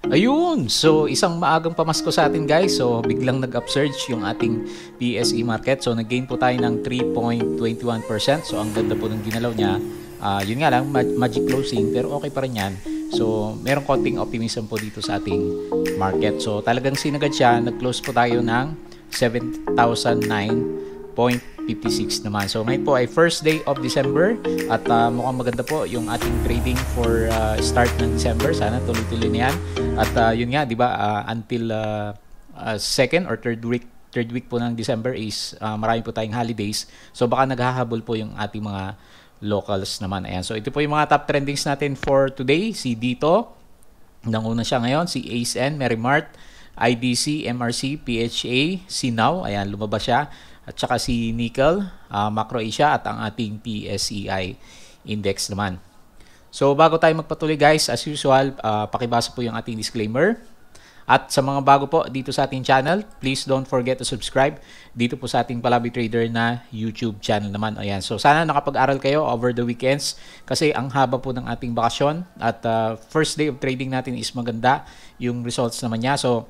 Ayun! So, isang maagang pamasko sa atin guys. So, biglang nag-upsurge yung ating PSE market. So, nag-gain po tayo ng 3.21%. So, ang ganda po ng ginalaw niya. Yun nga lang, magic closing. Pero okay pa rin yan. So, merong konting optimism po dito sa ating market. So, talagang sinagad siya. Nag-close po tayo ng 7,009.56 naman. So ngayon po ay first day of December at mukhang maganda po yung ating trading for start ng December. Sana tuloy-tuloy na yan. At yun nga, di ba, until second or third week po ng December is marami po tayong holidays. So baka naghahabol po yung ating mga locals naman. Ayan. So ito po yung mga top trendings natin for today. Si Dito, nanguna siya ngayon. Si ACEN, Merimart, IDC, MRC, PHA, Sinaw, ayan, lumabas siya. At saka si Nickel, Macro Asia at ang ating PSEI index naman. So bago tayo magpatuloy guys, as usual, pakibasa po yung ating disclaimer. At sa mga bago po dito sa ating channel, please don't forget to subscribe dito po sa ating Palabi Trader na YouTube channel naman. Ayan. So sana nakapag-aral kayo over the weekends kasi ang haba po ng ating bakasyon at first day of trading natin is maganda yung results naman niya. So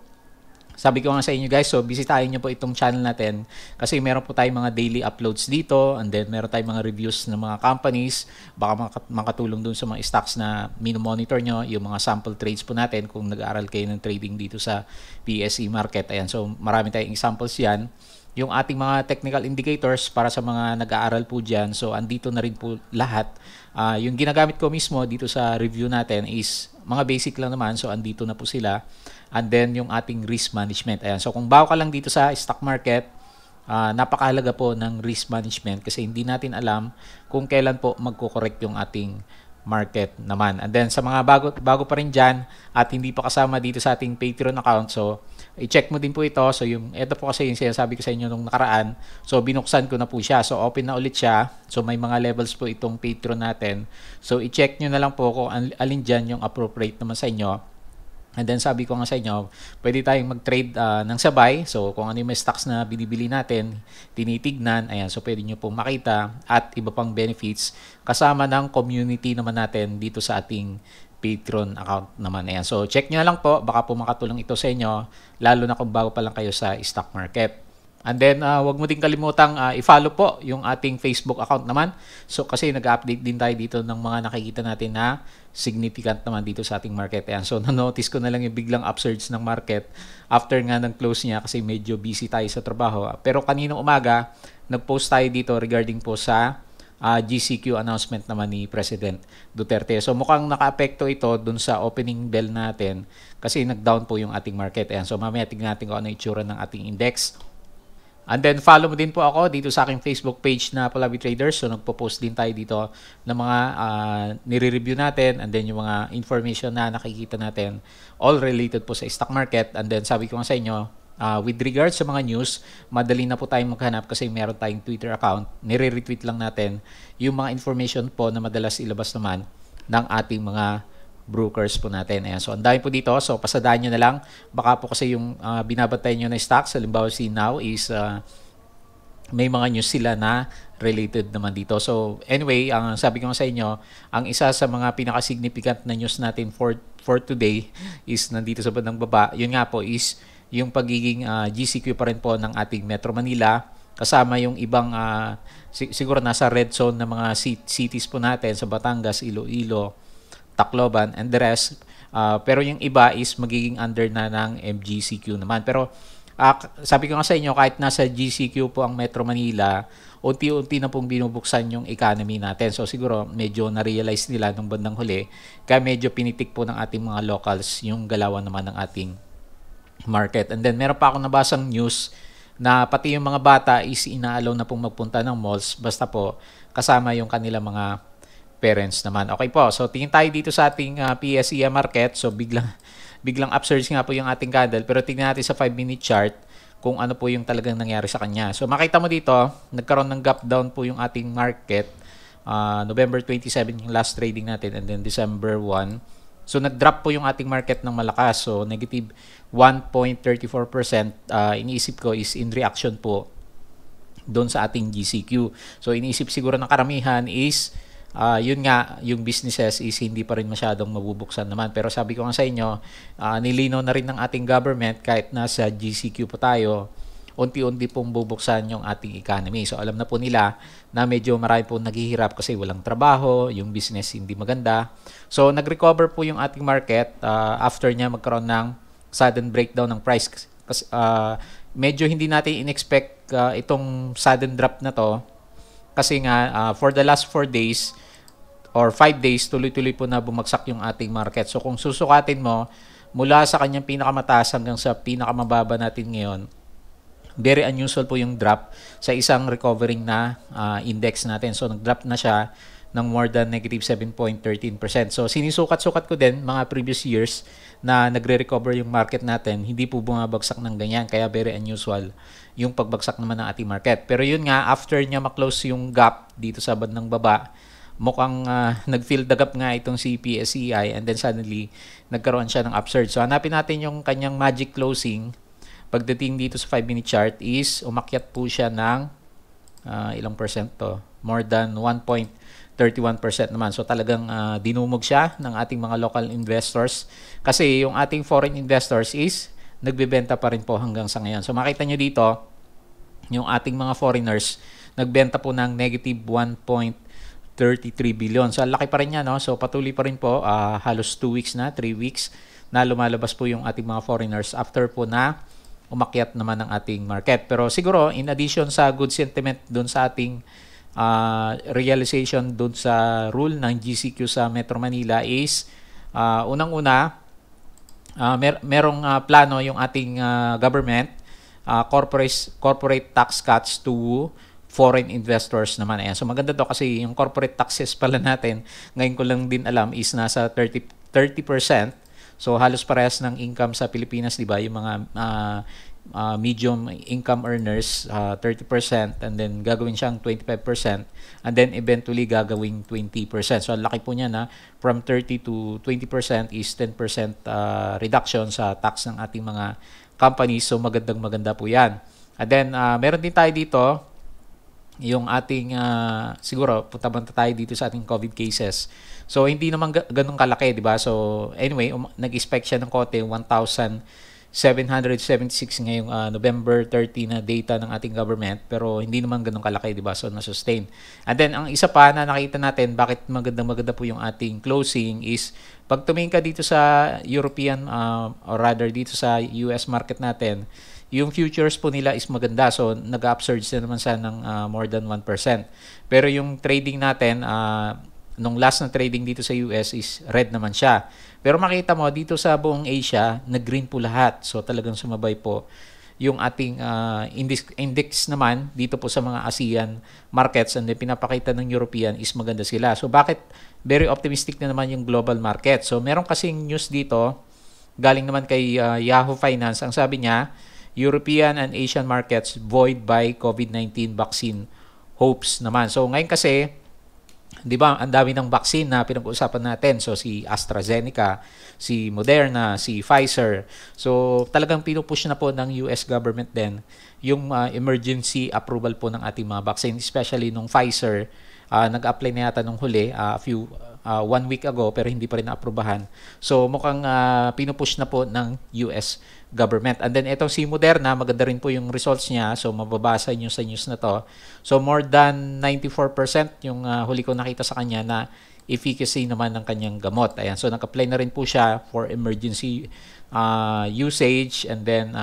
sabi ko nga sa inyo guys, so bisitahin nyo po itong channel natin kasi meron po tayong mga daily uploads dito and then meron tayong mga reviews ng mga companies, baka makatulong dun sa mga stocks na minomonitor nyo, yung mga sample trades po natin kung nag-aaral kayo ng trading dito sa PSE market. Ayan, so marami tayong examples yan. Yung ating mga technical indicators para sa mga nag-aaral po dyan, so andito na rin po lahat. Yung ginagamit ko mismo dito sa review natin is mga basic lang naman, so andito na po sila. And then yung ating risk management. Ayan. So kung bago ka lang dito sa stock market, napakahalaga po ng risk management kasi hindi natin alam kung kailan po magko-correct yung ating market naman. And then sa mga bago pa rin dyan at hindi pa kasama dito sa ating Patreon account, so i-check mo din po ito. So ito po kasi yung sinasabi ko sa inyo nung nakaraan. So binuksan ko na po siya. So open na ulit siya. So may mga levels po itong Patreon natin. So i-check nyo na lang po kung alin dyan yung appropriate naman sa inyo. And then sabi ko nga sa inyo, pwede tayong mag-trade ng sabay. So kung ano yung may stocks na binibili natin, tinitignan, ayan, so pwede nyo pong makita at iba pang benefits kasama ng community naman natin dito sa ating Patreon account naman. Ayan. So check nyo na lang po, baka po makatulong ito sa inyo, lalo na kung bago pa lang kayo sa stock market. And then, wag mo din kalimutang i-follow po yung ating Facebook account naman. So, kasi nag-update din tayo dito ng mga nakikita natin na significant naman dito sa ating market. Ayan. So, na-notice ko na lang yung biglang upsurge ng market after nga ng close niya kasi medyo busy tayo sa trabaho. Pero kaninang umaga, nag-post tayo dito regarding po sa GCQ announcement naman ni President Duterte. So, mukhang naka-apekto ito dun sa opening bell natin kasi nag-down po yung ating market. Ayan. So, mamaya tignan natin kung ano yung itsura ng ating index. And then follow mo din po ako dito sa aking Facebook page na Palabi Traders. So nagpo-post din tayo dito ng mga nire-review natin and then yung mga information na nakikita natin all related po sa stock market. And then sabi ko nga sa inyo, with regards sa mga news, madali na po tayong maghanap kasi meron tayong Twitter account. Nire-retweet lang natin yung mga information po na madalas ilabas naman ng ating mga brokers po natin. Ayan. So, ang dami po dito. So, pasadaan nyo na lang. Baka po kasi yung binabantay nyo na stocks, halimbawa si Now is may mga news sila na related naman dito. So, anyway, ang sabi ko sa inyo, ang isa sa mga pinaka-significant na news natin for today is nandito sa bandang baba. Yun nga po is yung pagiging GCQ pa rin po ng ating Metro Manila kasama yung ibang siguro nasa red zone na mga cities po natin sa Batangas, Iloilo, Tacloban, and the rest. Pero yung iba is magiging under na ng MGCQ naman. Pero sabi ko nga sa inyo, kahit nasa GCQ po ang Metro Manila, unti-unti na pong binubuksan yung economy natin. So siguro medyo na-realize nila nung bandang huli. Kaya medyo pinitik po ng ating mga locals yung galawan naman ng ating market. And then meron pa akong nabasang news na pati yung mga bata is inaalaw na pong magpunta ng malls basta po kasama yung kanilang mga parents naman. Okay po. So tingin tayo dito sa ating PSE market. So biglang upsurge nga po yung ating candle. Pero tingnan natin sa 5-minute chart kung ano po yung talagang nangyari sa kanya. So makita mo dito, nagkaroon ng gap down po yung ating market. November 27 yung last trading natin and then December 1. So nag-drop po yung ating market ng malakas. So negative 1.34%. Iniisip ko is in reaction po doon sa ating GCQ. So iniisip siguro ng karamihan is yun nga, yung businesses is hindi pa rin masyadong mabubuksan naman. Pero sabi ko nga sa inyo, nilinaw na rin ng ating government kahit nasa GCQ po tayo, unti-unti pong bubuksan yung ating economy. So alam na po nila na medyo marami po naghihirap kasi walang trabaho, yung business hindi maganda. So nag-recover po yung ating market after niya magkaroon ng sudden breakdown ng price. Kasi medyo hindi natin in-expect itong sudden drop na to kasi nga for the last 4 days or 5 days tuloy-tuloy po na bumagsak yung ating market. So kung susukatin mo mula sa kanyang pinakamataas hanggang sa pinakamababa natin ngayon, very unusual po yung drop sa isang recovering na index natin. So nag-drop na siya ng more than negative 7.13%. So sinisukat-sukat ko din mga previous years na nagre-recover yung market natin, hindi po bumabagsak ng ganyan, kaya very unusual yung pagbagsak naman ng ating market. Pero yun nga, after niya maklose yung gap dito sa bandang baba, mukhang nag-fill the gap nga itong si PSEI, and then suddenly nagkaroon siya ng upsurge. So hanapin natin yung kanyang magic closing. Pagdating dito sa 5-minute chart is umakyat po siya ng ilang percent to? More than 1.31% naman. So talagang dinumog siya ng ating mga local investors kasi yung ating foreign investors is nagbebenta pa rin po hanggang sa ngayon. So makita nyo dito, yung ating mga foreigners nagbenta po ng negative 1.33 billion. So laki pa rin yan, no? So patuloy pa rin po, halos 2 weeks na, 3 weeks na lumalabas po yung ating mga foreigners after po na umakyat naman ng ating market. Pero siguro, in addition sa good sentiment dun sa ating realization dun sa rule ng GCQ sa Metro Manila is unang-una, merong plano yung ating government, corporate tax cuts to foreign investors naman. Ayan. So maganda to kasi yung corporate taxes pala natin, ngayon ko lang din alam, is nasa 30%. So halos parehas ng income sa Pilipinas, 'di ba? Yung mga medium income earners 30% and then gagawin siyang 25% and then eventually gagawing 20%. So ang laki po niya na from 30 to 20% is 10% reduction sa tax ng ating mga companies. So maganda po 'yan. And then meron din tayo dito yung ating siguro punta tayo dito sa ating COVID cases. So hindi naman ganun kalaki, 'di ba? So anyway, nag-expect siya ng konti 1,776 ngayong November 30 na data ng ating government, pero hindi naman ganun kalaki, 'di ba? So na-sustain. And then ang isa pa na nakita natin bakit maganda po yung ating closing is pag tumingin ka dito sa European or rather dito sa US market natin, yung futures po nila is maganda. So, nag-upsurge na naman siya ng more than 1%. Pero yung trading natin, nung last na trading dito sa US is red naman siya. Pero makita mo, dito sa buong Asia, nag-green po lahat. So, talagang sumabay po yung ating index naman dito po sa mga ASEAN markets, and then pinapakita ng European is maganda sila. So, bakit very optimistic na naman yung global market? So, meron kasing news dito, galing naman kay Yahoo Finance. Ang sabi niya, European and Asian markets buoyed by COVID-19 vaccine hopes naman. So ngayon kasi, 'di ba, ang dami ng vaccine na pinag-uusapan natin. So si AstraZeneca, si Moderna, si Pfizer. So talagang pinupush na po ng US government din yung emergency approval po ng ating mga vaccine, especially nung Pfizer. Nag-apply na yata nung huli, 1 week ago, pero hindi pa rin na-aprobahan. So mukhang pinupush na po ng US government. And then itong si Moderna, maganda rin po yung results niya. So mababasa nyo sa news na to. So more than 94% yung huli ko nakita sa kanya na efficacy naman ng kanyang gamot. Ayan. So nag-apply na rin po siya for emergency usage, and then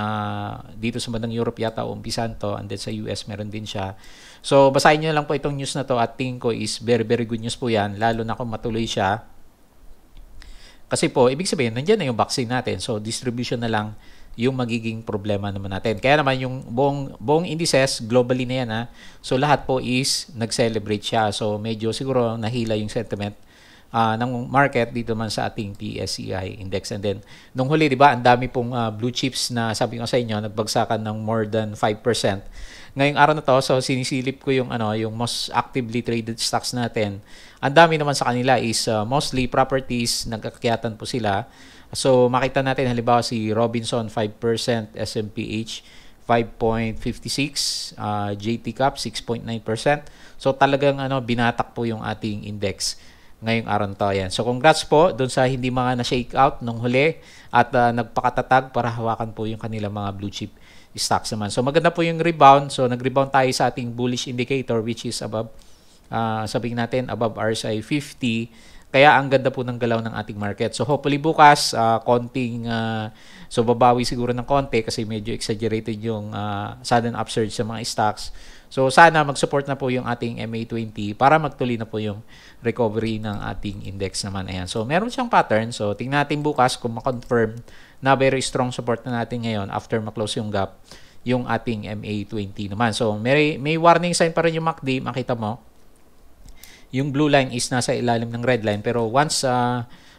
dito sa bandang Europe yata umpisan to, and then sa US meron din siya. So basahin nyo lang po itong news na to at tingin ko is very good news po yan, lalo na kung matuloy siya. Kasi po, ibig sabihin, nandiyan na yung vaccine natin. So distribution na lang yung magiging problema naman natin. Kaya naman yung buong indices, globally na yan. So lahat po is nag-celebrate siya. So medyo siguro nahila yung sentiment ng market dito man sa ating PSEI index. And then, nung huli, di ba, ang dami pong blue chips na sabi ko sa inyo, nagbagsakan ng more than 5%. Ngayong araw na to, so sinisilip ko yung most actively traded stocks natin. Ang dami naman sa kanila is mostly properties, nagkakyatan po sila. So makita natin halimbawa si Robinson 5%, SMPH 5.56, JT Cap 6.9%. So talagang binatak po yung ating index ngayong araw to. Ayan. So congrats po doon sa hindi mga na-shake out nung huli at nagpakatatag para hawakan po yung kanilang mga blue chip stocks naman. So maganda po yung rebound. So nag-rebound tayo sa ating bullish indicator which is above, sabihin natin above RSI 50. Kaya ang ganda po ng galaw ng ating market. So hopefully bukas, so babawi siguro ng konti kasi medyo exaggerated yung sudden upsurge sa mga stocks. So sana mag-support na po yung ating MA20 para magtuloy na po yung recovery ng ating index naman. Ayan. So meron siyang pattern. So tingnan natin bukas kung ma-confirm na very strong support na natin ngayon after ma-close yung gap yung ating MA20 naman. So may warning sign pa rin yung MACD. Makita mo yung blue line is nasa ilalim ng red line, pero once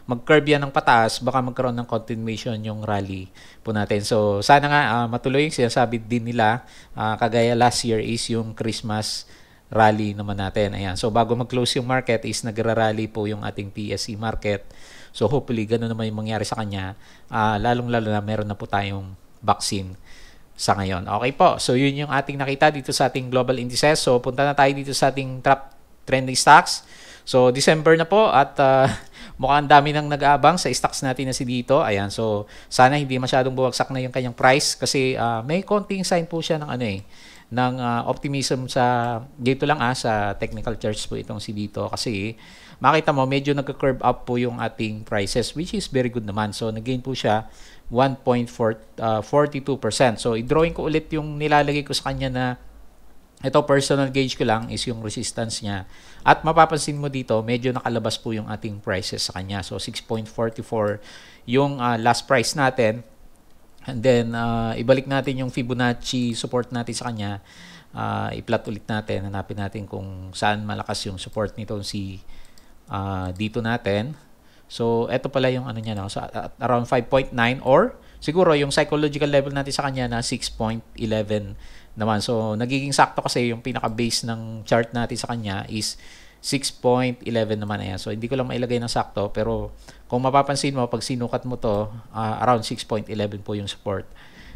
mag-curve yan ng pataas, baka magkaroon ng continuation yung rally po natin. So sana nga matuloy yung sinasabi din nila, kagaya last year is yung Christmas rally naman natin. Ayan. So bago mag-close yung market is nagra-rally po yung ating PSE market. So hopefully ganun naman yung mangyari sa kanya, lalong-lalo na meron na po tayong vaccine sa ngayon. Okay po, so yun yung ating nakita dito sa ating global indices. So punta na tayo dito sa ating top trending stocks. So December na po at mukhang dami nang nag-aabang sa stocks natin na si dito. Ayan, so sana hindi masyadong bumagsak na yung kanyang price kasi may konting sign po siya ng ng optimism sa dito lang sa technical charts po itong si dito kasi makita mo medyo nagka-curve up po yung ating prices which is very good naman. So nag-gain po siya 1.42%. So i-drawing ko ulit yung nilalagay ko sa kanya na ito personal gauge ko lang is yung resistance niya. At mapapansin mo dito, medyo nakalabas po yung ating prices sa kanya. So 6.44 yung last price natin. And then ibalik natin yung Fibonacci support natin sa kanya. I-plot ulit natin, hanapin natin kung saan malakas yung support nito si dito natin. So ito pala yung niya so, around 5.9 or siguro yung psychological level natin sa kanya na 6.11 naman. So, nagiging sakto kasi yung pinaka-base ng chart natin sa kanya is 6.11 naman. Ayan. So, hindi ko lang mailagay ng sakto. Pero, kung mapapansin mo, pag sinukat mo to, around 6.11 po yung support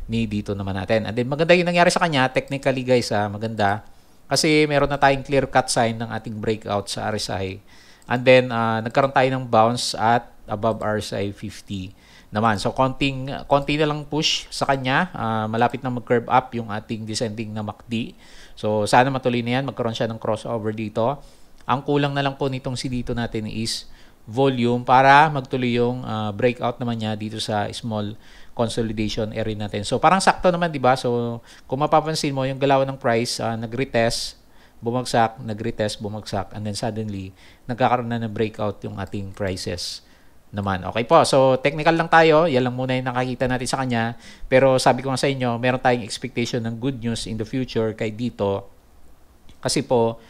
ni dito naman natin. And then, maganda yung nangyari sa kanya. Technically, guys, maganda. Kasi, meron na tayong clear-cut sign ng ating breakout sa RSI. And then, nagkaroon tayo ng bounce at above RSI 50 naman. So, konti na lang push sa kanya. Malapit na mag-curve up yung ating descending na MACD. So, sana matuloy na yan. Magkaroon siya ng crossover dito. Ang kulang na lang po nitong si dito natin is volume para magtuloy yung breakout naman niya dito sa small consolidation area natin. So, parang sakto naman, di ba? So, kung mapapansin mo, yung galaw ng price, nag-retest, bumagsak, nag-retest, bumagsak, and then suddenly, nagkakaroon na ng breakout yung ating prices naman. Okay po. So, technical lang tayo. Yan lang muna yung nakakita natin sa kanya. Pero sabi ko nga sa inyo, meron tayong expectation ng good news in the future kay dito. Kasi po,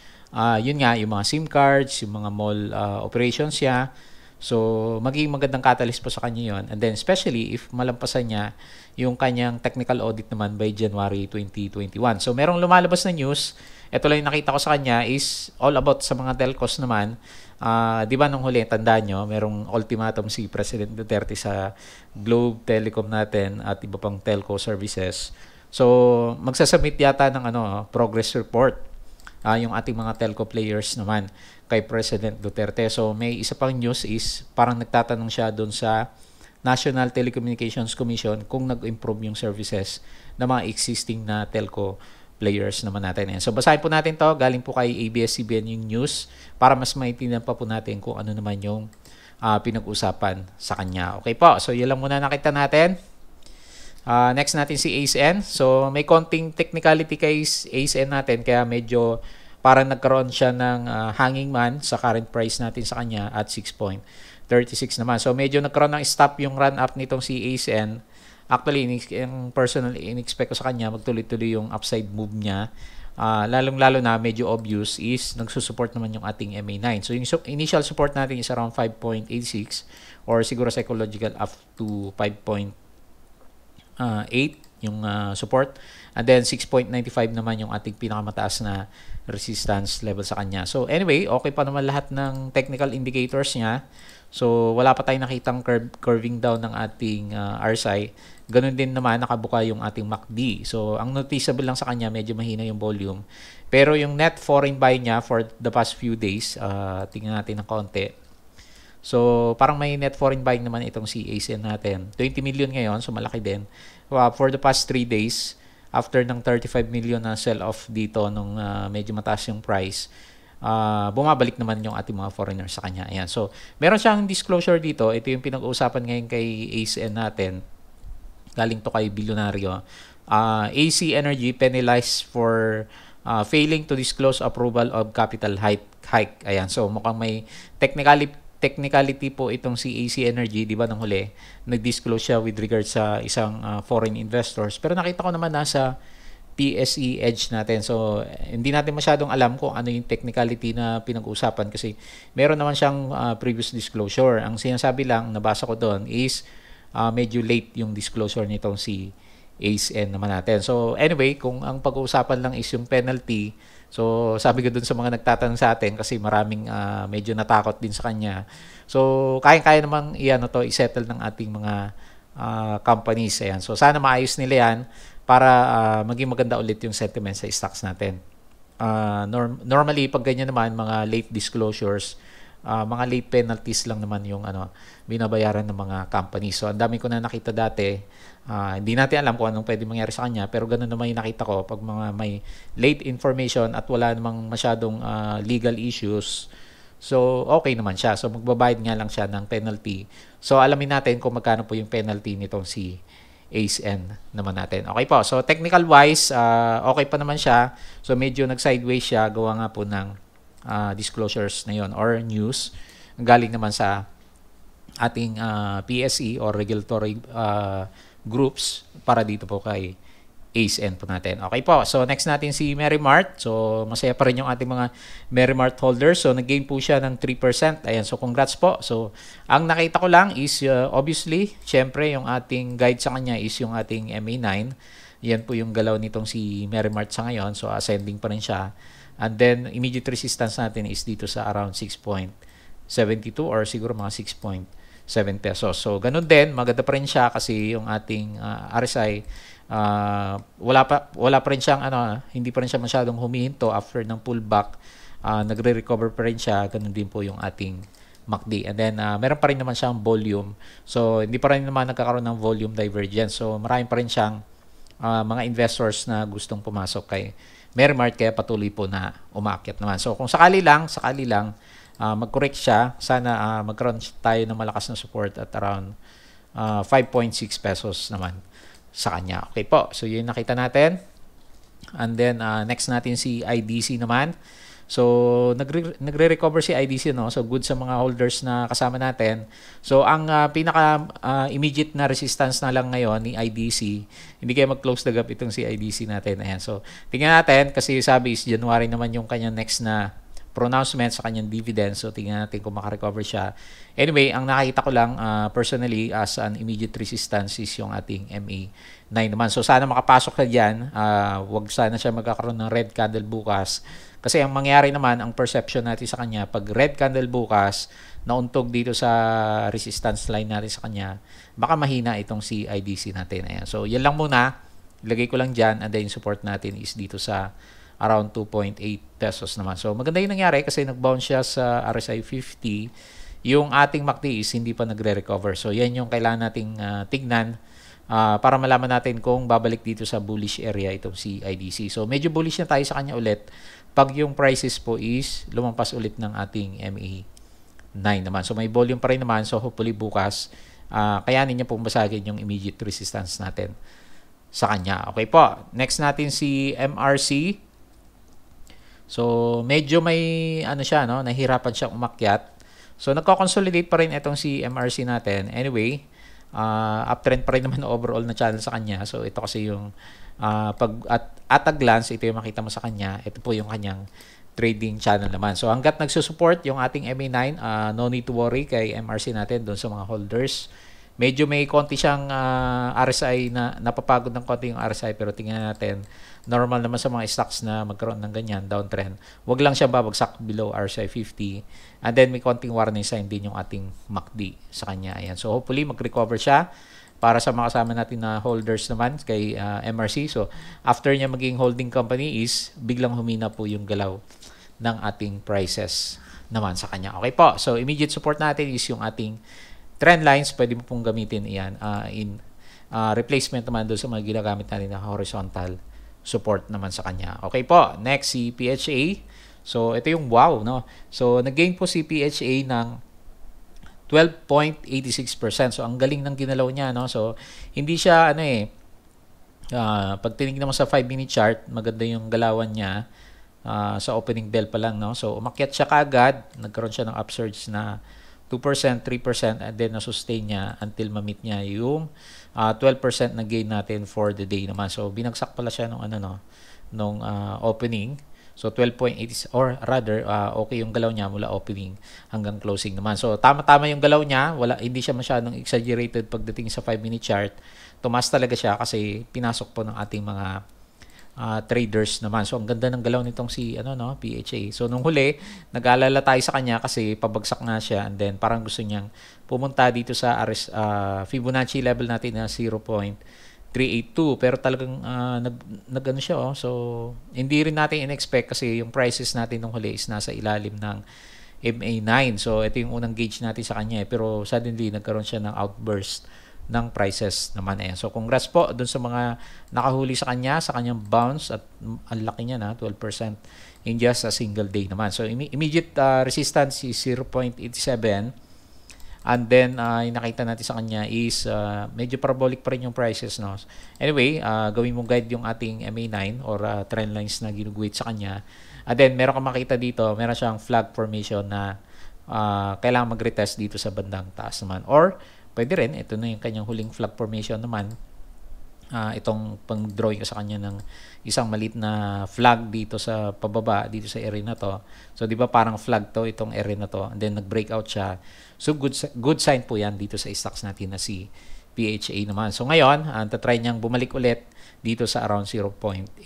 yun nga, yung mga SIM cards, yung mga mall operations siya. So, magiging magandang catalyst po sa kanya yun. And then, especially if malampasan niya yung kanyang technical audit naman by January 2021. So, merong lumalabas na news. Ito lang yung nakita ko sa kanya is all about sa mga telcos naman. Di ba nung huli, tandaan nyo, merong ultimatum si President Duterte sa Globe Telecom natin at iba pang telco services. So, magsasubmit yata ng progress report yung ating mga telco players naman kay President Duterte. So, may isa pang news is parang nagtatanong siya doon sa National Telecommunications Commission kung nag-improve yung services ng mga existing na telco players naman natin. So, basahin po natin to. Galing po kay ABS-CBN yung news para mas maintindihan pa po natin kung ano naman yung pinag-usapan sa kanya. Okay po. So, yun lang muna nakita natin. Next natin si ACN. So, may konting technicality kay ACN natin kaya medyo parang nagkaroon siya ng hanging man sa current price natin sa kanya at 6.36 naman. So, medyo nagkaroon ng stop yung run-up nitong si ACN. Actually, yung personally, in-expect ko sa kanya, magtuloy-tuloy yung upside move niya. Lalong-lalo na, medyo obvious is, nagsusupport naman yung ating MA9. So, yung initial support natin is around 5.86 or siguro psychological up to 5.8. yung support. And then 6.95 naman yung ating pinakamataas na resistance level sa kanya. So anyway, okay pa naman lahat ng technical indicators niya. So wala pa tayong nakitang curving down ng ating RSI. Ganun din naman nakabuka yung ating MACD. So ang noticeable lang sa kanya, medyo mahina yung volume. Pero yung net foreign buy niya for the past few days, tingnan natin ng konti. So, parang may net foreign buying naman itong si ACN natin. 20 million ngayon, so malaki din. For the past 3 days, after ng 35 million na sell-off dito nung medyo mataas yung price, bumabalik naman yung ating mga foreigners sa kanya. Ayan. So, meron siyang disclosure dito. Ito yung pinag-uusapan ngayon kay ACN natin. Galing to kay Bilyonaryo. AC Energy penalized for failing to disclose approval of capital hike. Ayan. So, mukhang may technicality po itong si AC Energy, di ba, nang huli, nag-disclose siya with regards sa isang foreign investors. Pero nakita ko naman nasa PSE Edge natin. So, hindi natin masyadong alam kung ano yung technicality na pinag-uusapan kasi meron naman siyang previous disclosure. Ang sinasabi lang, nabasa ko doon, is medyo late yung disclosure nitong si ACN naman natin. So, anyway, kung ang pag-uusapan lang is yung penalty, so, sabi ko dun sa mga nagtatanong sa atin kasi maraming medyo natakot din sa kanya. So, kaya-kaya namang i-settle ng ating mga companies. Ayan. So, sana maayos nila yan para maging maganda ulit yung sentiment sa stocks natin. Normally, pag ganyan naman, mga late disclosures, mga late penalties lang naman yung binabayaran ng mga companies. So, ang dami ko na nakita dati. Hindi natin alam kung anong pwede mangyari sa kanya, pero ganun naman yung nakita ko pag mga may late information at wala namang masyadong legal issues. So, okay naman siya. So, magbabayad nga lang siya ng penalty. So, alamin natin kung magkano po yung penalty nitong si ACN naman natin. Okay po. So, technical wise, okay pa naman siya. So, medyo nag-sideways siya. Gawa nga po ng disclosures na yon or news. Galing naman sa ating PSE or regulatory groups para dito po kay ACN po natin. Okay po. So, next natin si Merrimart. So, masaya pa rin yung ating mga Merrimart holders. So, nag-gain po siya ng 3%. Ayan. So, congrats po. So, ang nakita ko lang is, obviously, syempre, yung ating guide sa kanya is yung ating MA9. Yan po yung galaw nitong si Merrimart sa ngayon. So, ascending pa rin siya. And then, immediate resistance natin is dito sa around 6.72 or siguro mga 6.7 pesos. So, ganun din, maganda pa rin siya kasi yung ating RSI, wala pa rin siyang, hindi pa rin siya masyadong humihinto after ng pullback. Nagre-recover pa rin siya. Ganun din po yung ating MACD. And then, meron pa rin naman siyang volume. So, hindi pa rin naman nagkakaroon ng volume divergence. So, marami pa rin siyang mga investors na gustong pumasok kay Merrimart, kaya patuloy po na umaakyat naman. So, kung sakali lang, mag-correct siya, sana magkaroon tayo ng malakas na support at around 5.6 pesos naman sa kanya. Okay po. So, yun nakita natin. And then, next natin si IDC naman. So, nagre-recover si IDC, no? So, good sa mga holders na kasama natin. So, ang pinaka-immediate na resistance na lang ngayon ni IDC, hindi kaya mag-close the gap itong si IDC natin. Ayan. So, tingnan natin kasi sabi is January naman yung kanyang next na pronouncement sa kanyang dividend. So, tingnan natin kung makarecover siya. Anyway, ang nakita ko lang personally as an immediate resistance is yung ating MA9 naman. So, sana makapasok ka dyan. Wag sana siya magkakaroon ng red candle bukas. Kasi ang mangyari naman, ang perception natin sa kanya, pag red candle bukas, nauntog dito sa resistance line natin sa kanya, baka mahina itong si IDC natin. Ayan. So, yan lang muna. Ilagay ko lang dyan. And then, support natin is dito sa around 2.8 pesos naman. So, maganda yung nangyari kasi nag-bounce siya sa RSI 50. Yung ating MACD is hindi pa nagre-recover. So, yan yung kailangan nating tignan para malaman natin kung babalik dito sa bullish area itong si IDC. So, medyo bullish na tayo sa kanya ulit pag yung prices po is lumampas ulit ng ating MA9 naman. So, may volume pa rin naman. So, hopefully bukas, kayanin niya pong basagin yung immediate resistance natin sa kanya. Okay po. Next natin si MRC. So, medyo may, nahirapan siyang umakyat. So, nagko-consolidate pa rin itong si MRC natin. Anyway, uptrend pa rin naman overall na channel sa kanya. So, ito kasi yung at a glance, ito yung makita mo sa kanya. Ito po yung kanyang trading channel naman. So, hanggat nagsusupport yung ating MA9, no need to worry kay MRC natin doon sa mga holders. medyo may konti siyang RSI na napapagod ng konti yung RSI, pero tingnan natin, normal naman sa mga stocks na magkaroon ng ganyan, downtrend. Huwag lang siya babagsak below RSI 50. And then may konting warning sign din yung ating MACD sa kanya. Ayan. So hopefully mag-recover siya para sa mga kasama natin na holders naman kay MRC. So after niya maging holding company is biglang humina po yung galaw ng ating prices naman sa kanya. Okay po. So immediate support natin is yung ating trend lines. Pwede mo pong gamitin iyan in replacement naman doon sa mga ginagamit natin na horizontal support naman sa kanya. Okay po. Next, si PHA. So ito yung wow, no? So nag-gain po si PHA ng 12.86%. So ang galing ng ginalaw niya, no? So hindi siya pag tinignan mo sa 5-minute chart, maganda yung galawan niya sa opening bell pa lang, no? So umakyat siya kaagad, nagkaroon siya ng upsurge na 2%, 3%, and then na-sustain niya until ma-meet niya yung 12% na gain natin for the day naman. So binagsak pala siya nung opening. So 12.80 or rather okay yung galaw niya mula opening hanggang closing naman. So tama-tama yung galaw niya, hindi siya masyadong exaggerated pagdating sa 5-minute chart. Tumaas talaga siya kasi pinasok po ng ating mga traders naman. So ang ganda ng galaw nitong si PHA. So nung huli, nag-aalala tayo sa kanya kasi pabagsak na siya, and then parang gusto niyang pumunta dito sa Fibonacci level natin na 0.382, pero talagang nag-ano siya, so hindi rin natin in-expect kasi yung prices natin nung huli is nasa ilalim ng MA9. So ito yung unang gauge natin sa kanya, pero suddenly nagkaroon siya ng outburst ng prices naman. So congrats po dun sa mga nakahuli sa kanyang bounce, at ang laki niya na 12% in just a single day naman. So immediate resistance is 0.87, and then yung nakita natin sa kanya is medyo parabolic pa rin yung prices, no? Anyway, gawin mong guide yung ating MA9 or trend lines na ginuguhit sa kanya, and then meron kang makita dito, meron siyang flag formation na kailangan mag-retest dito sa bandang taas naman, or pwede rin, ito na yung kanyang huling flag formation naman. Itong pang-drawing ko sa kanya ng isang maliit na flag dito sa pababa, dito sa area na to. So, di ba parang flag to, itong area na to. And then, nag-breakout siya. So, good sign po yan dito sa stocks natin na si PHA naman. So, ngayon, tatry niyang bumalik ulit dito sa around 0.87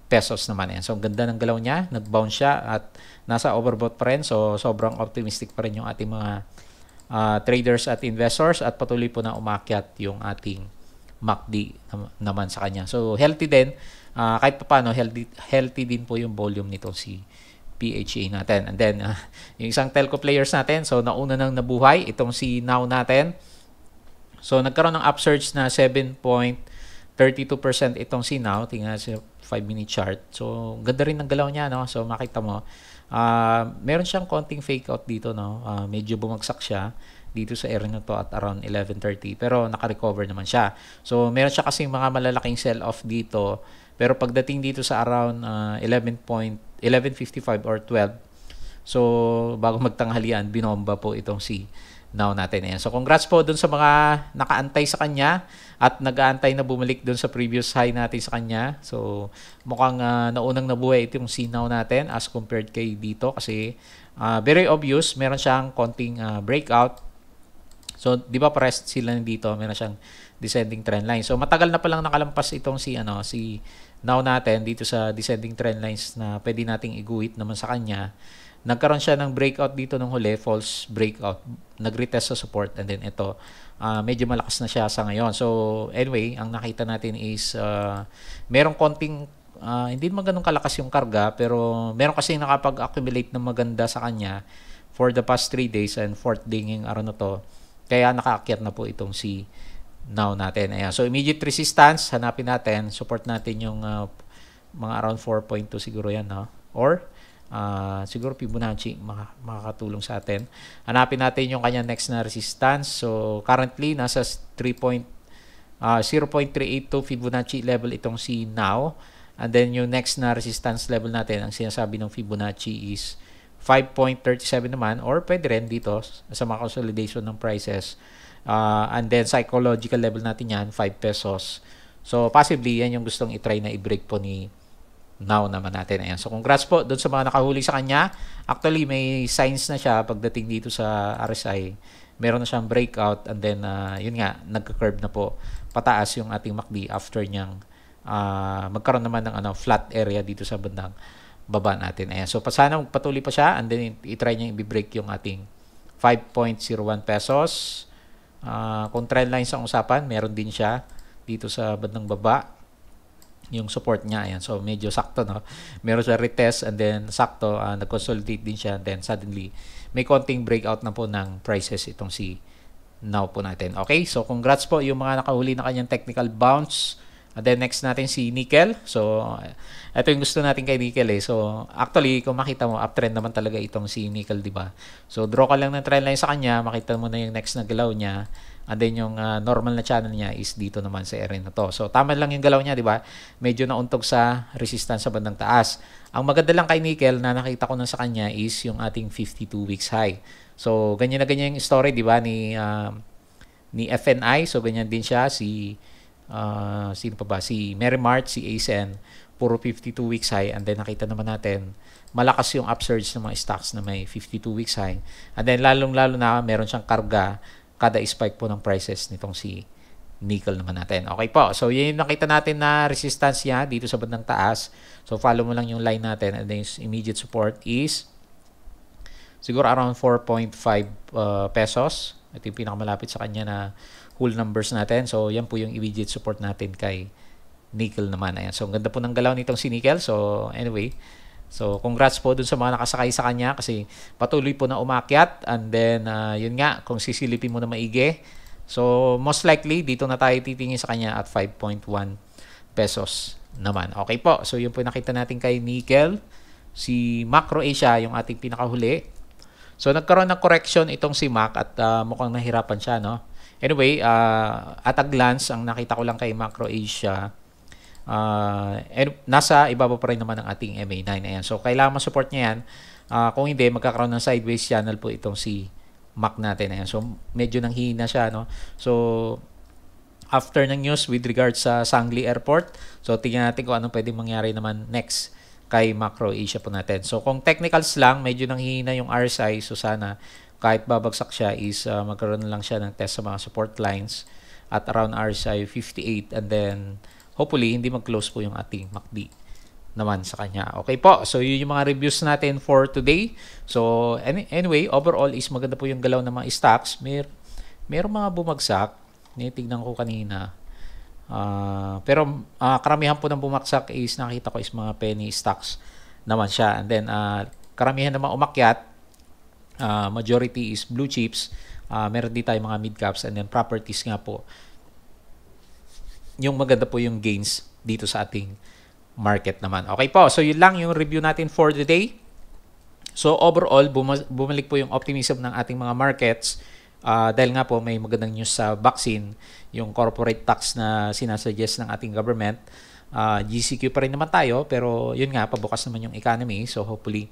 pesos naman. Yan. So, ang ganda ng galaw niya. Nag-bounce siya at nasa overbought pa rin. So, sobrang optimistic pa rin yung ating mga traders at investors, at patuloy po na umakyat yung ating MACD naman sa kanya. So healthy din, kahit pa paano healthy din po yung volume nito si PHA natin. And then yung isang telco players natin, so nauna nang nabuhay itong si Now natin. So nagkaroon ng upsurge na 7.32% itong si Now. Tingnan sa 5-minute chart. So ganda rin ng galaw niya, no? So makita mo meron siyang konting fake out dito, no? Medyo bumagsak siya dito sa area na to at around 11:30, pero naka-recover naman siya. So meron siya kasing mga malalaking sell-off dito, pero pagdating dito sa around 11:55 or 12, so bago magtanghalian, binomba po itong si Now natin. Ayan. So congrats po dun sa mga nakaantay sa kanya at nag-aantay na bumalik dun sa previous high natin sa kanya. So mukhang naunang nabuhay itong si Now natin as compared kay dito, kasi very obvious, meron siyang konting breakout. So di ba pares sila dito, meron siyang descending trend line. So matagal na palang nakalampas itong si Now natin dito sa descending trend lines na pwede nating iguhit naman sa kanya. Nagkaroon siya ng breakout dito nung huli, false breakout. Nag-retest sa support, and then ito, medyo malakas na siya sa ngayon. So anyway, ang nakita natin is merong konting, hindi naman ganun kalakas yung karga, pero meron kasi nakapag-accumulate ng maganda sa kanya for the past 3 days and 4th day ngayong araw na to. Kaya nakaakyat na po itong si Now natin. Ayan. So immediate resistance, hanapin natin, support natin yung mga around 4.2 siguro yan, no? Or siguro Fibonacci makakatulong sa atin. Hanapin natin yung kanya next na resistance. So currently nasa 0.382 Fibonacci level itong si Now, and then yung next na resistance level natin, ang sinasabi ng Fibonacci is 5.37 naman, or pwede rin dito sa mga consolidation ng prices, and then psychological level natin yan 5 pesos. So possibly yan yung gustong i-try na i-break po ni Now naman natin. Ayan. So congrats po doon sa mga nakahuli sa kanya. Actually may signs na siya pagdating dito sa RSI. meron na siyang breakout, and then yun nga, nagka-curve na po pataas yung ating MACD after niyang magkaroon naman ng flat area dito sa bandang baba natin. Ayan. So sana magpatuloy pa siya, and then i-try niya i-break yung ating 5.01 pesos. Kung trend lines ang usapan, meron din siya dito sa bandang baba yung support niya. Ayan. So medyo sakto, no? Meron siya retest, and then sakto nag-consolidate din siya, and then suddenly may konting breakout na po ng prices itong si Now po natin. Okay, so congrats po yung mga nakahuli na kanyang technical bounce. And then next natin si Nickel. So ito yung gusto natin kay Nickel eh. So actually kung makita mo, uptrend naman talaga itong si Nickel, di ba? So draw ka lang ng trend line sa kanya, makita mo na yung next na galaw niya. And then yung normal na channel niya is dito naman sa area na to. So tama lang yung galaw niya, di ba? Medyo nauntog sa resistance sa bandang taas. Ang maganda lang kay Nickel na nakita ko na sa kanya is yung ating 52 weeks high. So ganyan na ganyan yung story, di ba, ni FNI. So ganyan din siya si sino pa ba? Si Merrimart, si ASN, puro 52 weeks high, and then nakita naman natin malakas yung upsurge ng mga stocks na may 52 weeks high. And then lalong-lalo na meron siyang karga kada spike po ng prices nitong si Nickel naman natin. Okay po. So yun yung nakita natin na resistance niya dito sa bandang taas. So follow mo lang yung line natin, and then yung immediate support is siguro around 4.5 pesos. Ito yung pinakamalapit sa kanya na whole numbers natin. So yan po yung immediate support natin kay Nickel naman. Ayan. So ang ganda po ng galaw nitong si Nickel. So anyway, so congrats po dun sa mga nakasakay sa kanya kasi patuloy po na umakyat, and then yun nga, kung sisilipin mo na maigi, so most likely dito na tayo titingin sa kanya at 5.1 pesos naman. Okay po, so yun po nakita natin kay Nickel. Si Macro Asia yung ating pinakahuli. So nagkaroon ng correction itong si Mac, at mukhang nahirapan siya, no? Anyway, at a glance, ang nakita ko lang kay Macro Asia, nasa ibaba pa rin naman ng ating MA9. Ayan. So kailangan ma-support niya yan. Kung hindi, magkakaroon ng sideways channel po itong si Mac natin. Ayan. So medyo nanghihina siya, no? So after ng news with regards sa Sangli Airport, so tingnan natin kung anong pwedeng mangyari naman next kay Macro Asia po natin. So kung technicals lang, medyo nanghihina yung RSI. So sana kahit babagsak siya is magkaroon lang siya ng test sa mga support lines at around RSI 58, and then hopefully hindi mag-close po yung ating MACD naman sa kanya. Okay po, so yun yung mga reviews natin for today. So anyway, overall is maganda po yung galaw ng mga stocks. Merong mga bumagsak, tignan ko kanina, pero karamihan po ng bumagsak is nakita ko is mga penny stocks naman siya, and then karamihan naman umakyat. Majority is blue chips. Meron din tayo mga mid caps, and then properties nga po yung maganda po yung gains dito sa ating market naman. Okay po, so yun lang yung review natin for the day. So overall, bumalik po yung optimism ng ating mga markets dahil nga po may magandang news sa vaccine, yung corporate tax na sinasuggest ng ating government. GCQ pa rin naman tayo, pero yun nga, pabukas naman yung economy. So hopefully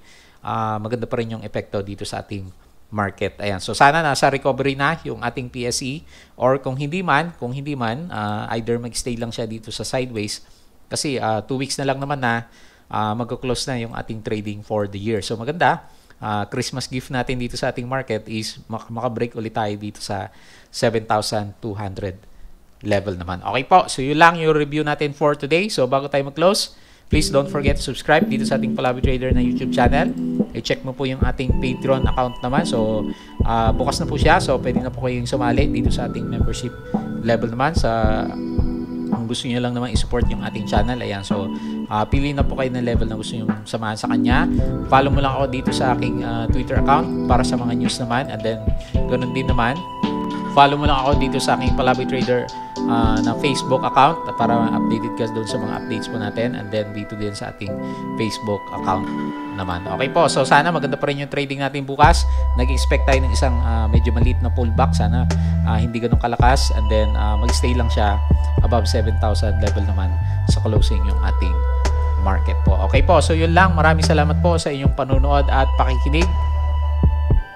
maganda pa rin yung epekto dito sa ating market. Ayan. So sana nasa recovery na yung ating PSE, or kung hindi man, either mag-stay lang siya dito sa sideways kasi 2 weeks na lang naman na mag-close na yung ating trading for the year. So maganda, Christmas gift natin dito sa ating market is makabreak ulit tayo dito sa 7,200 level naman. Okay po, so yun lang yung review natin for today. So bago tayo mag-close, please don't forget to subscribe dito sa ating Palabi Trader na YouTube channel. I-check mo po yung ating Patreon account naman. So, bukas na po siya. So, pwede na po kayong sumali dito sa ating membership level naman. Kung gusto niyo lang naman i-support yung ating channel. Ayan. So, pili na po kayo ng level na gusto niyo samahan sa kanya. Follow mo lang ako dito sa aking Twitter account para sa mga news naman. And then, ganun din naman, follow mo lang ako dito sa aking Palabi Trader na Facebook account para updated ka doon sa mga updates po natin, and then dito din sa ating Facebook account naman. Okay po, so sana maganda pa rin yung trading natin bukas. Nag-expect tayo ng isang medyo maliit na pullback. Sana hindi ganun kalakas, and then mag-stay lang siya above 7,000 level naman sa closing yung ating market po. Okay po, so yun lang. Maraming salamat po sa inyong panunood at pakikinig.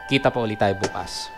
Kita po ulit tayo bukas.